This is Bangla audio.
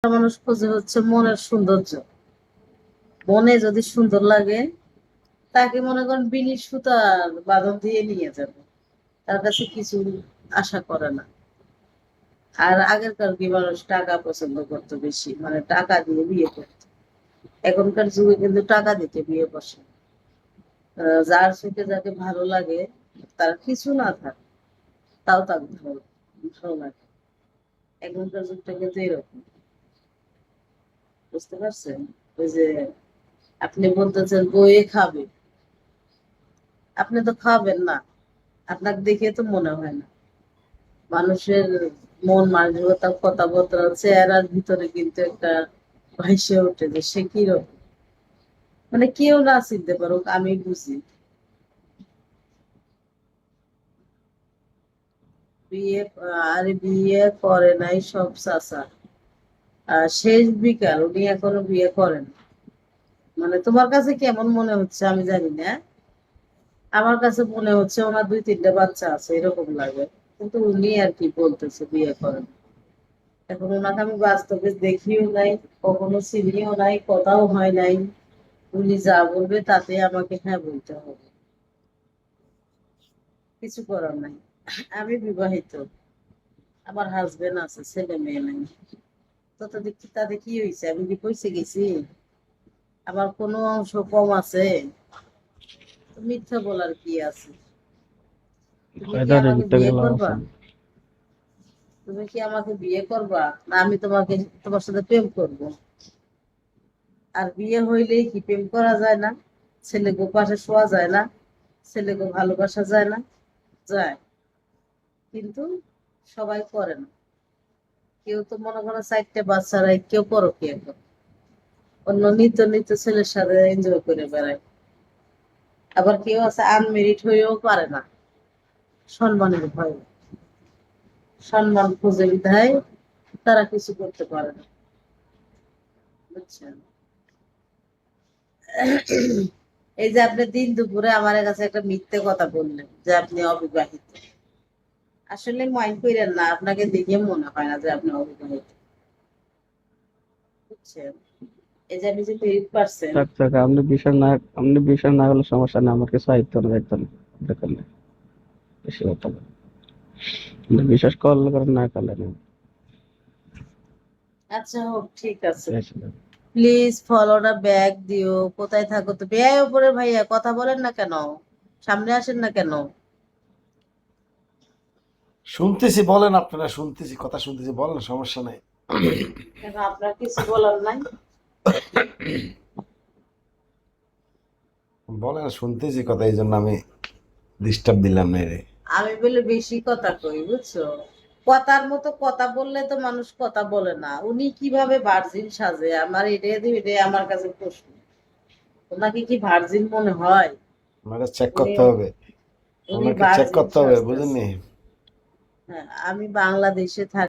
মানুষ খোঁজে হচ্ছে মনের সৌন্দর্য। মনে যদি সুন্দর লাগে তাকে মনে করেন বিনি সুতার বাঁধন দিয়ে নিয়ে যাবে, তার কাছে কিছু আশা করে না। আর আগেরকার কি মানুষ টাকা পছন্দ করতো বেশি, মানে টাকা দিয়ে বিয়ে করতো। এখনকার যুগে কিন্তু টাকা দিতে বিয়ে বসে। যার চোখে যাকে ভালো লাগে, তার কিছু না থাকে তাও তাকে ভালো ভালো লাগে। এখনকার যুগটা কিন্তু এরকম, বুঝতে পারছেন? ওই যে আপনি বলতেছেন বইয়ে খাবে, আপনি তো খাবেন না, আপনাকে দেখে তো মনে হয় না। মানুষের মন মানসিকতা কথাবার্তা চেহারার ভিতরে কিন্তু একটা ভাইসে ওঠে যে সে কিরকম। মানে কেউ না চিনতে পারুক, আমি বুঝি। বিয়ে, আরে বিয়ে করে নাই সব চাচা। শেষ বিকাল, উনি এখনো বিয়ে করেন। মানে তোমার কাছে কেমন মনে হচ্ছে আমি জানি না, আমার কাছে মনে হচ্ছে ওনার 2-3টা বাচ্চা আছে এরকম লাগে। কিন্তু উনি আর কি বলতেছে বিয়ে করেন। এখন ওনাকে আমি বাস্তবে দেখিও নাই, কখনো চিনিও নাই, কথাও হয় নাই। উনি যা বলবে তাতে আমাকে হ্যাঁ বলতে হবে, কিছু করার নাই। আমি বিবাহিত, আমার হাজবেন্ড আছে, ছেলে মেয়ে নাই। তো তাতে কি হয়েছে? আমি কি পয়সে গেছি? আমার কোনো অংশ কম আছে? তো মিথ্যা বলার কি আছে? তুমি কি কয়টা আমাকে টিকটকে বিয়ে লাভ করবা? আছে? তুমি কি আমাকে বিয়ে করবা, না আমি তোমার সাথে প্রেম করব? আর বিয়ে হইলেই কি প্রেম করা যায় না? ছেলে গো পাশে শোয়া যায় না? ছেলে গো ভালোবাসা যায় না? যায়, কিন্তু সবাই করে না। কেউ তো মনে করো 4টে বাচ্চারা কেউ পরকিয়া করে, অন্য নিত্য নিত্য ছেলের সাথে এনজয় করে বেড়ায়। আবার কেউ আছে আনমেরিড হয়েও পারে না, সম্মানের ভয়, সম্মান খুঁজে বিধায় তারা কিছু করতে পারে না, বুঝছেন? এই যে আপনি দিন দুপুরে আমার কাছে একটা মিথ্যে কথা বললেন যে আপনি অবিবাহিত। আসলে মাইন্ড করেন না, আপনাকে দেখে মনে হয় না যে আপনি অবিবাহিত, বুঝছেন? এই যে আপনি যে মেরিড পারছেন। থাক থাক, আপনি বিশ্বাস না হলে সমস্যা নেই, আমার কিছু সাহিত্য না দেখতে না, দেখেন না, বেশি কথা বলে। আপনি বিশ্বাস করলে করেন, না করলে না। আচ্ছা হোক, ঠিক আছে। বেশি না। প্লিজ ফলোটা ব্যাক দিও। কোথায় থাকো তো বেয়াই উপরে ভাইয়া, কথা বলেন না কেন? সামনে আসেন না কেন? শুনতেছি, বলেন, আপনারা শুনতেছি, কথা শুনতেছি, বলেন, সমস্যা নাই। কেন, আপনার কিছু বলার নাই? বলেন, শুনতেছি কথা, এই জন্য আমি ডিস্টার্ব দিলাম না রে। আমি বলে বেশি কথা কই, বুঝছো? কথার মতো কথা বললে তো মানুষ কথা বলে না। উনি কিভাবে ভার্জিন সাজে, আমার এটাই আমার কাছে প্রশ্ন। ওনাকে কি ভার্জিন মনে হয়? আমাকে চেক উনি করতে হবে, উনি আমাকে চেক ভার্জিন করতে হবে, সাজতেছে। বুঝেননি? হ্যাঁ, আমি বাংলাদেশে থাকি।